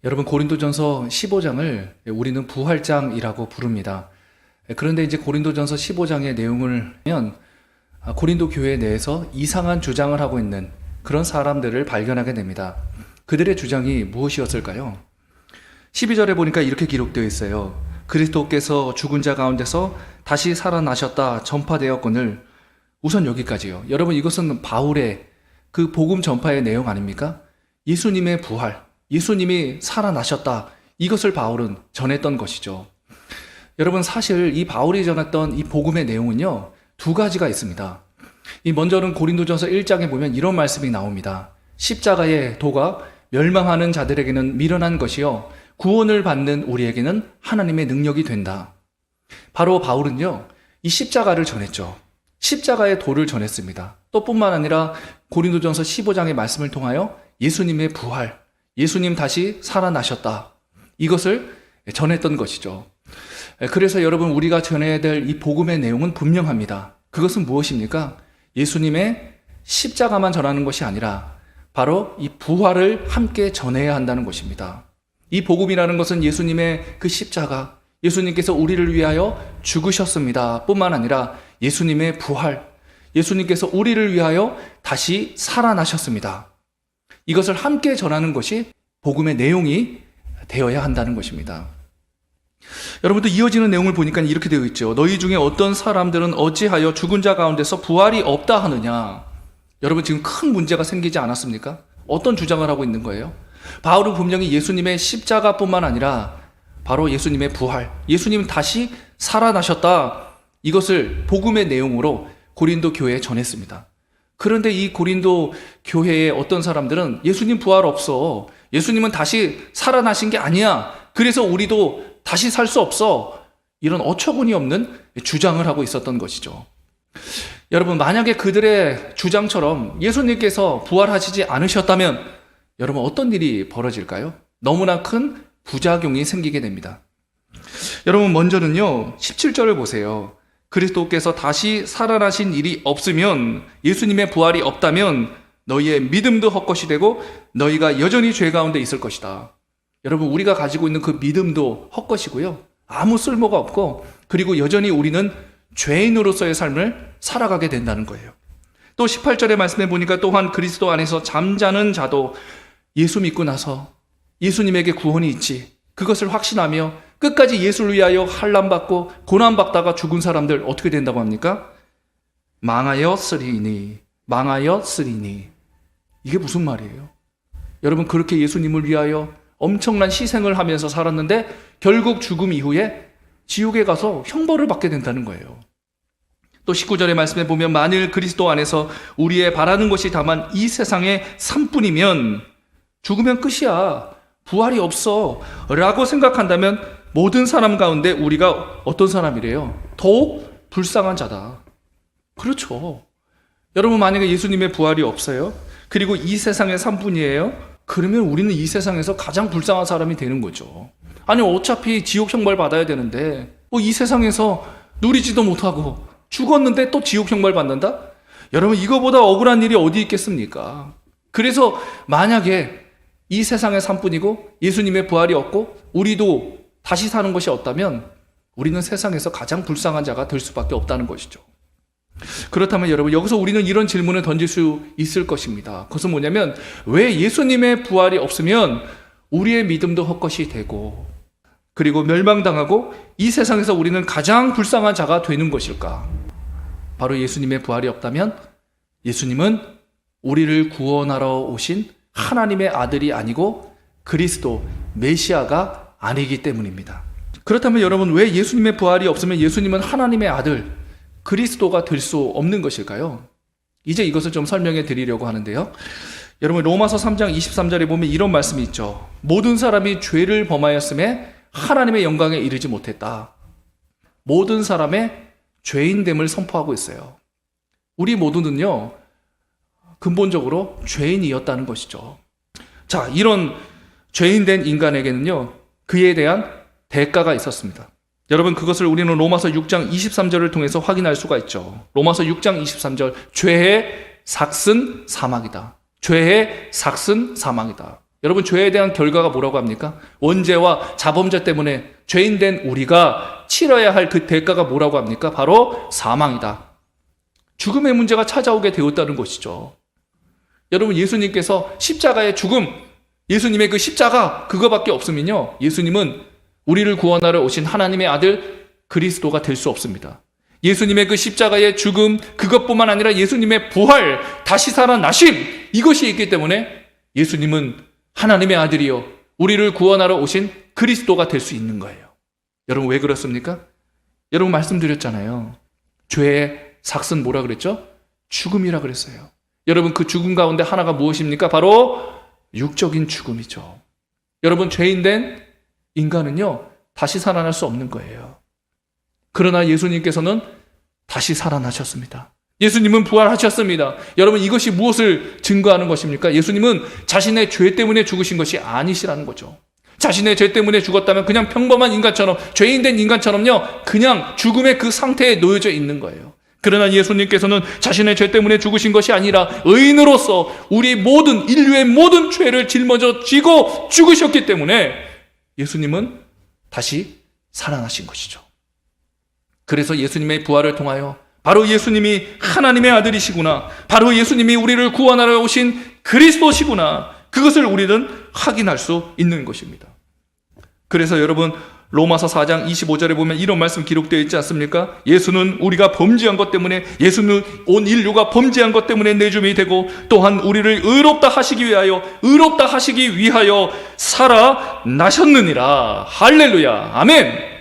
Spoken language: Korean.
여러분, 고린도전서 15장을 우리는 부활장이라고 부릅니다. 그런데 이제 고린도전서 15장의 내용을 보면 고린도 교회 내에서 이상한 주장을 하고 있는 그런 사람들을 발견하게 됩니다. 그들의 주장이 무엇이었을까요? 12절에 보니까 이렇게 기록되어 있어요. 그리스도께서 죽은 자 가운데서 다시 살아나셨다 전파되었거늘. 우선 여기까지요. 여러분, 이것은 바울의 그 복음 전파의 내용 아닙니까? 예수님의 부활, 예수님이 살아나셨다, 이것을 바울은 전했던 것이죠. 여러분, 사실 이 바울이 전했던 이 복음의 내용은요, 두 가지가 있습니다. 먼저는 고린도전서 1장에 보면 이런 말씀이 나옵니다. 십자가의 도가 멸망하는 자들에게는 미련한 것이요 구원을 받는 우리에게는 하나님의 능력이 된다. 바로 바울은요, 이 십자가를 전했죠. 십자가의 도를 전했습니다. 또 뿐만 아니라 고린도전서 15장의 말씀을 통하여 예수님의 부활, 예수님 다시 살아나셨다, 이것을 전했던 것이죠. 그래서 여러분, 우리가 전해야 될 이 복음의 내용은 분명합니다. 그것은 무엇입니까? 예수님의 십자가만 전하는 것이 아니라 바로 이 부활을 함께 전해야 한다는 것입니다. 이 복음이라는 것은 예수님의 그 십자가, 예수님께서 우리를 위하여 죽으셨습니다 뿐만 아니라 예수님의 부활, 예수님께서 우리를 위하여 다시 살아나셨습니다. 이것을 함께 전하는 것이 복음의 내용이 되어야 한다는 것입니다. 여러분도 이어지는 내용을 보니까 이렇게 되어 있죠. 너희 중에 어떤 사람들은 어찌하여 죽은 자 가운데서 부활이 없다 하느냐. 여러분, 지금 큰 문제가 생기지 않았습니까? 어떤 주장을 하고 있는 거예요? 바울은 분명히 예수님의 십자가뿐만 아니라 바로 예수님의 부활, 예수님 다시 살아나셨다, 이것을 복음의 내용으로 고린도 교회에 전했습니다. 그런데 이 고린도 교회의 어떤 사람들은 예수님 부활 없어, 예수님은 다시 살아나신 게 아니야, 그래서 우리도 다시 살 수 없어, 이런 어처구니 없는 주장을 하고 있었던 것이죠. 여러분, 만약에 그들의 주장처럼 예수님께서 부활하시지 않으셨다면 여러분, 어떤 일이 벌어질까요? 너무나 큰 부작용이 생기게 됩니다. 여러분, 먼저는요, 17절을 보세요. 그리스도께서 다시 살아나신 일이 없으면, 예수님의 부활이 없다면 너희의 믿음도 헛것이 되고 너희가 여전히 죄 가운데 있을 것이다. 여러분, 우리가 가지고 있는 그 믿음도 헛것이고요, 아무 쓸모가 없고, 그리고 여전히 우리는 죄인으로서의 삶을 살아가게 된다는 거예요. 또 18절의 말씀에 보니까 또한 그리스도 안에서 잠자는 자도 예수 믿고 나서 예수님에게 구원이 있지, 그것을 확신하며 끝까지 예수를 위하여 환난받고 고난받다가 죽은 사람들 어떻게 된다고 합니까? 망하였으리니. 이게 무슨 말이에요? 여러분, 그렇게 예수님을 위하여 엄청난 희생을 하면서 살았는데 결국 죽음 이후에 지옥에 가서 형벌을 받게 된다는 거예요. 또 19절의 말씀에 보면 만일 그리스도 안에서 우리의 바라는 것이 다만 이 세상의 삶뿐이면, 죽으면 끝이야, 부활이 없어 라고 생각한다면 모든 사람 가운데 우리가 어떤 사람이래요? 더욱 불쌍한 자다. 그렇죠. 여러분, 만약에 예수님의 부활이 없어요, 그리고 이 세상의 삶뿐이에요, 그러면 우리는 이 세상에서 가장 불쌍한 사람이 되는 거죠. 아니, 어차피 지옥 형벌 받아야 되는데 이 세상에서 누리지도 못하고 죽었는데 또 지옥 형벌 받는다? 여러분, 이거보다 억울한 일이 어디 있겠습니까? 그래서 만약에 이 세상의 삶뿐이고 예수님의 부활이 없고 우리도 다시 사는 것이 없다면 우리는 세상에서 가장 불쌍한 자가 될 수밖에 없다는 것이죠. 그렇다면 여러분, 여기서 우리는 이런 질문을 던질 수 있을 것입니다. 그것은 뭐냐면, 왜 예수님의 부활이 없으면 우리의 믿음도 헛것이 되고 그리고 멸망당하고 이 세상에서 우리는 가장 불쌍한 자가 되는 것일까? 바로 예수님의 부활이 없다면 예수님은 우리를 구원하러 오신 하나님의 아들이 아니고 그리스도 메시아가 아니기 때문입니다. 그렇다면 여러분, 왜 예수님의 부활이 없으면 예수님은 하나님의 아들 그리스도가 될 수 없는 것일까요? 이제 이것을 좀 설명해 드리려고 하는데요. 여러분, 로마서 3장 23절에 보면 이런 말씀이 있죠. 모든 사람이 죄를 범하였음에 하나님의 영광에 이르지 못했다. 모든 사람의 죄인됨을 선포하고 있어요. 우리 모두는요, 근본적으로 죄인이었다는 것이죠. 자, 이런 죄인된 인간에게는요, 그에 대한 대가가 있었습니다. 여러분, 그것을 우리는 로마서 6장 23절을 통해서 확인할 수가 있죠. 로마서 6장 23절, 죄의 삭은 사망이다. 죄의 삭은 사망이다. 여러분, 죄에 대한 결과가 뭐라고 합니까? 원죄와 자범죄 때문에 죄인된 우리가 치러야 할 그 대가가 뭐라고 합니까? 바로 사망이다. 죽음의 문제가 찾아오게 되었다는 것이죠. 여러분, 예수님께서 십자가의 죽음, 예수님의 그 십자가 그거밖에 없으면요, 예수님은 우리를 구원하러 오신 하나님의 아들 그리스도가 될 수 없습니다. 예수님의 그 십자가의 죽음 그것뿐만 아니라 예수님의 부활, 다시 살아나심, 이것이 있기 때문에 예수님은 하나님의 아들이요 우리를 구원하러 오신 그리스도가 될 수 있는 거예요. 여러분, 왜 그렇습니까? 여러분, 말씀드렸잖아요. 죄의 삭은 뭐라 그랬죠? 죽음이라 그랬어요. 여러분, 그 죽음 가운데 하나가 무엇입니까? 바로 육적인 죽음이죠. 여러분, 죄인된 인간은요 다시 살아날 수 없는 거예요. 그러나 예수님께서는 다시 살아나셨습니다. 예수님은 부활하셨습니다. 여러분, 이것이 무엇을 증거하는 것입니까? 예수님은 자신의 죄 때문에 죽으신 것이 아니시라는 거죠. 자신의 죄 때문에 죽었다면 그냥 평범한 인간처럼, 죄인된 인간처럼요 그냥 죽음의 그 상태에 놓여져 있는 거예요. 그러나 예수님께서는 자신의 죄 때문에 죽으신 것이 아니라 의인으로서 우리 모든 인류의 모든 죄를 짊어져 지고 죽으셨기 때문에 예수님은 다시 살아나신 것이죠. 그래서 예수님의 부활을 통하여 바로 예수님이 하나님의 아들이시구나, 바로 예수님이 우리를 구원하러 오신 그리스도시구나, 그것을 우리는 확인할 수 있는 것입니다. 그래서 여러분, 로마서 4장 25절에 보면 이런 말씀 기록되어 있지 않습니까? 예수는 우리가 범죄한 것 때문에, 예수는 온 인류가 범죄한 것 때문에 내줌이 되고, 또한 우리를 의롭다 하시기 위하여 살아나셨느니라. 할렐루야, 아멘.